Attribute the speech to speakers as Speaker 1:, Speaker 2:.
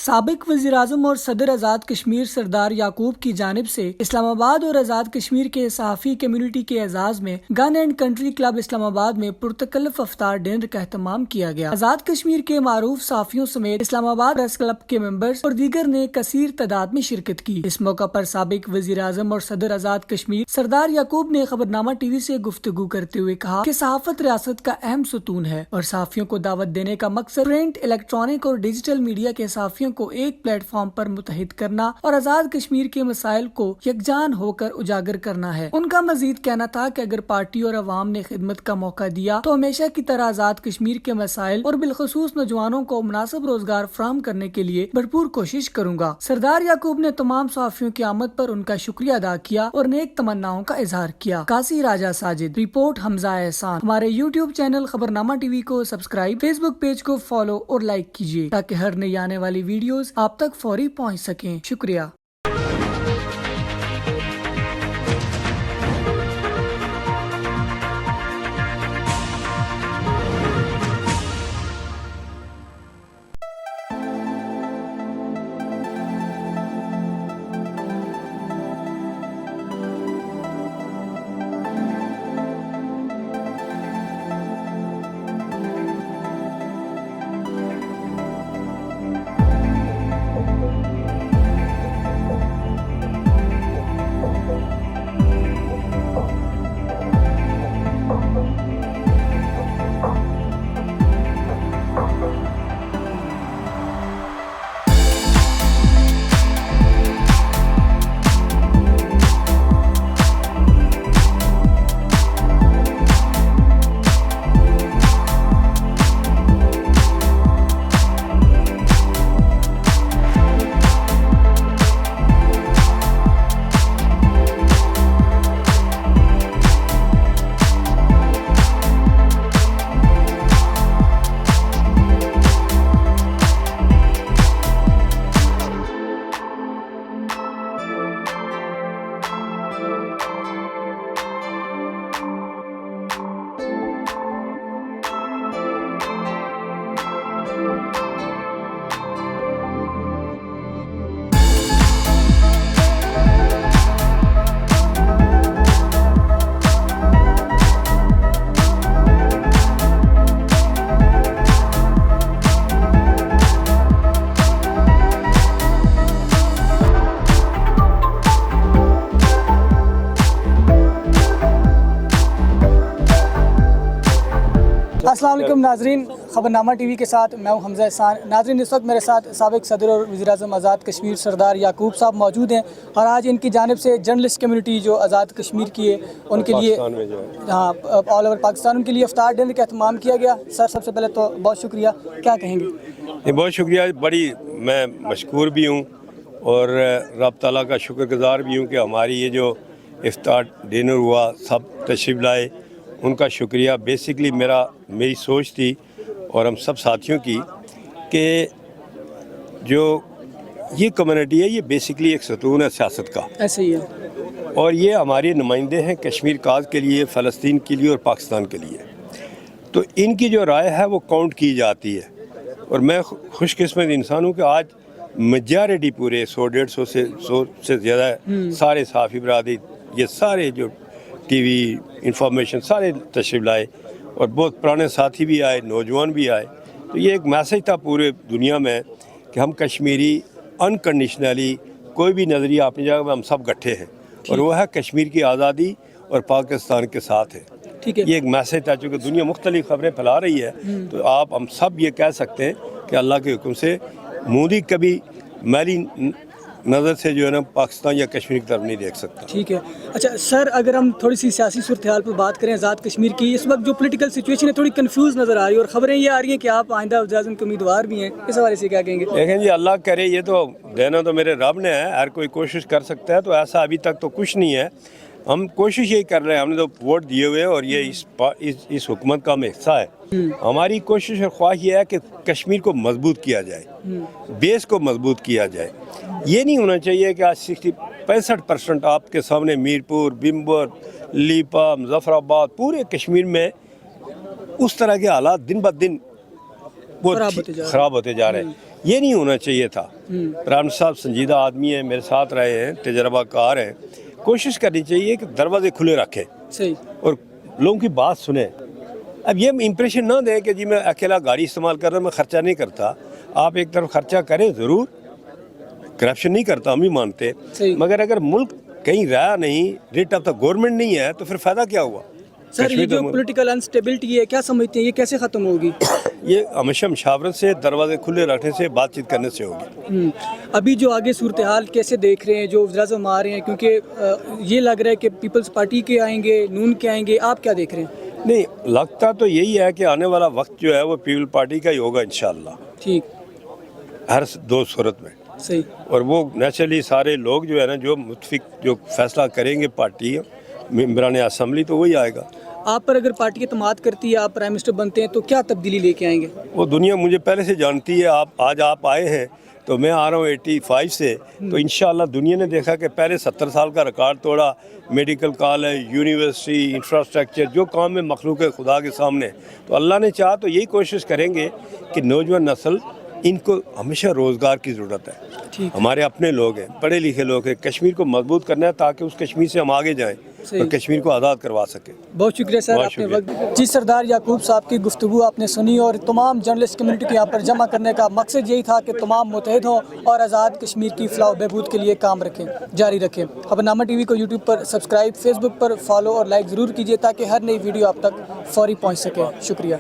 Speaker 1: साबिक वज़ीर-ए-आज़म और सदर आज़ाद कश्मीर सरदार याकूब की जानिब से इस्लामाबाद और आज़ाद कश्मीर के सहाफ़ी कम्युनिटी के एजाज़ में gun and country club Islamabad में पुरतकल्लुफ़ अफ्तार डिनर का एहतमाम किया गया। आज़ाद कश्मीर के मारूफ सहाफ़ियों समेत इस्लामाबाद प्रेस क्लब के मेंबर्स और दीगर ने कसीर तादाद में शिरकत की। इस मौका पर साबिक वज़ीर-ए-आज़म और सदर आज़ाद कश्मीर सरदार याकूब ने खबरनामा टीवी से गुफ्तगू करते हुए कहा कि सहाफ़त रियासत का अहम सुतून है और सहाफ़ियों को दावत देने का मकसद प्रिंट, इलेक्ट्रॉनिक और डिजिटल मीडिया के सहाफ़ियों को एक प्लेटफॉर्म पर मुत्तहिद करना और आज़ाद कश्मीर के मसाइल को यकजान होकर उजागर करना है। उनका मजीद कहना था कि अगर पार्टी और अवाम ने खिदमत का मौका दिया तो हमेशा की तरह आज़ाद कश्मीर के मसाइल और बिलखसूस नौजवानों को मुनासिब रोजगार फराहम करने के लिए भरपूर कोशिश करूंगा। सरदार याकूब ने तमाम सहाफ़ियों की आमद पर उनका शुक्रिया अदा किया और नेक तमन्नाओं का इजहार किया। कासी राजा साजिद रिपोर्ट हमजा एहसान। हमारे YouTube चैनल खबरनामा टीवी को सब्सक्राइब, फेसबुक पेज को फॉलो और लाइक कीजिए ताकि हर नई आने वाली वीडियोस आप तक फौरी पहुंच सकें। शुक्रिया। अस्सलाम वालेकुम नाजरीन, खबरनामा टीवी के साथ मैं हूं हमजा एहसान। नाजरीन, इस वक्त मेरे साथ साबिक सदर और वज़ीर-ए-आज़म आज़ाद कश्मीर सरदार याकूब साहब मौजूद हैं और आज इनकी जानिब से जर्नलिस्ट कम्युनिटी जो आज़ाद कश्मीर की है उनके लिए ऑल ओवर पाकिस्तान उनके लिए इफ्तार डिनर का एहतमाम किया गया। सर, सबसे पहले तो बहुत शुक्रिया, क्या कहेंगे?
Speaker 2: बहुत शुक्रिया, बड़ी मैं मशकूर भी हूँ और रब ताला का शुक्रगुज़ार भी हूँ कि हमारी ये जो इफ्तार डिनर हुआ सब तशरीफ़ लाए, उनका शुक्रिया। बेसिकली मेरी सोच थी और हम सब साथियों की कि जो ये कम्युनिटी है ये बेसिकली एक सतून है सियासत का, ऐसे ही है और ये हमारे नुमाइंदे हैं कश्मीर काज के लिए, फ़लस्तीन के लिए और पाकिस्तान के लिए। तो इनकी जो राय है वो काउंट की जाती है और मैं खुशकिस्मत इंसान हूँ कि आज मेजॉरिटी पूरे 100-150 से ज़्यादा सारे सहाफ़ी बरादरी, ये सारे जो टीवी इंफॉर्मेशन सारे तशरीफ़ लाए और बहुत पुराने साथी भी आए, नौजवान भी आए। तो ये एक मैसेज था पूरे दुनिया में कि हम कश्मीरी अनकंडीशनली कोई भी नज़रिया अपनी जगह में हम सब इकट्ठे हैं और वो है कश्मीर की आज़ादी और पाकिस्तान के साथ है। ठीक है, ये एक मैसेज था। चूँकि दुनिया मुख्तलिफ खबरें फैला रही है तो आप हम सब ये कह सकते हैं कि अल्लाह के हुक्म से मोदी कभी मैली नज़र से जो है ना पाकिस्तान या कश्मीर की तरफ नहीं देख सकता। ठीक है,
Speaker 1: अच्छा सर, अगर हम थोड़ी सी सियासी सूरत हाल पर बात करें आज़ाद कश्मीर की, इस वक्त जो पॉलिटिकल सिचुएशन है थोड़ी कंफ्यूज नज़र आ रही है और ख़बरें ये आ रही हैं कि आप आइंदा वज़ीर-ए-आज़म के उम्मीदवार भी हैं, इस हवाले से क्या कहेंगे?
Speaker 2: देखें जी, अल्लाह करे, ये तो देना तो मेरे रब ने है, हर कोई कोशिश कर सकता है, तो ऐसा अभी तक तो कुछ नहीं है। हम कोशिश यही कर रहे हैं, हमने तो वोट दिए हुए और ये इस हुकूमत का हिस्सा है। हमारी कोशिश और ख्वाहिश ये है कि कश्मीर को मजबूत किया जाए, बेस को मजबूत किया जाए। ये नहीं होना चाहिए कि आज 65% आपके सामने मीरपुर, बिम्बर, लीपा, मुजफ्फराबाद, पूरे कश्मीर में उस तरह के हालात दिन ब दिन वो ख़राब होते जा रहे हैं। ये नहीं होना चाहिए था। प्राण साहब संजीदा आदमी है, मेरे साथ रहे हैं, तजर्बाकार हैं। कोशिश करनी चाहिए कि दरवाजे खुले रखें
Speaker 1: सही।
Speaker 2: और लोगों की बात सुने। अब ये इंप्रेशन ना दें कि जी मैं अकेला गाड़ी इस्तेमाल कर रहा हूँ, मैं खर्चा नहीं करता। आप एक तरफ खर्चा करें ज़रूर, करप्शन नहीं करता, हम भी मानते, मगर अगर मुल्क कहीं रहा नहीं, रेट ऑफ द गवर्नमेंट नहीं है, तो फिर फ़ायदा क्या हुआ?
Speaker 1: सर ये जो पॉलिटिकल अनस्टेबिलिटी है, क्या समझते हैं ये कैसे ख़त्म होगी?
Speaker 2: ये हमेशा मुशावरत से, दरवाजे खुले रखने से, बातचीत करने से होगी।
Speaker 1: अभी जो आगे सूरत हाल कैसे देख रहे हैं, जो वज़ीर-ए-आज़म आ रहे हैं, क्योंकि ये लग रहा है कि पीपल्स पार्टी के आएंगे, नून के आएंगे, आप क्या देख रहे हैं?
Speaker 2: नहीं, लगता तो यही है कि आने वाला वक्त जो है वो पीपल पार्टी का ही होगा इंशाल्लाह,
Speaker 1: ठीक,
Speaker 2: हर दो सूरत में।
Speaker 1: सही।
Speaker 2: और वो नेचुरली सारे लोग जो है ना, जो मुतफिक जो फैसला करेंगे पार्टी मेंबरान असम्बली, तो वही आएगा।
Speaker 1: आप पर अगर पार्टी एतमाद करती है, आप प्राइम मिनिस्टर बनते हैं, तो क्या तब्दीली लेके आएंगे?
Speaker 2: वो दुनिया मुझे पहले से जानती है। आज आप आए हैं तो मैं आ रहा हूँ 85 से, तो इंशाल्लाह दुनिया ने देखा कि पहले 70 साल का रिकॉर्ड तोड़ा। मेडिकल कॉलेज, यूनिवर्सिटी, इंफ्रास्ट्रक्चर, जो काम में मखलूक है खुदा के सामने, तो अल्लाह ने चाहा तो यही कोशिश करेंगे कि नौजवान नस्ल, इनको हमेशा रोज़गार की ज़रूरत है। हमारे अपने लोग हैं, पढ़े लिखे लोग हैं, कश्मीर को मजबूत करना है ताकि उस कश्मीर से हम आगे जाएं और कश्मीर को आज़ाद करवा सकें।
Speaker 1: बहुत शुक्रिया सर, आपने वक्त। जी, सरदार याकूब साहब की गुफ्तगू आपने सुनी और तमाम जर्नलिस्ट कम्युनिटी को यहाँ पर जमा करने का मकसद यही था कि तमाम मुतहद हों और आज़ाद कश्मीर की फलाह व बहबूद के लिए काम रखें, जारी रखें। खबरनामा टीवी को यूट्यूब पर सब्सक्राइब, फेसबुक पर फॉलो और लाइक ज़रूर कीजिए ताकि हर नई वीडियो आप तक फौरी पहुँच सके। शुक्रिया।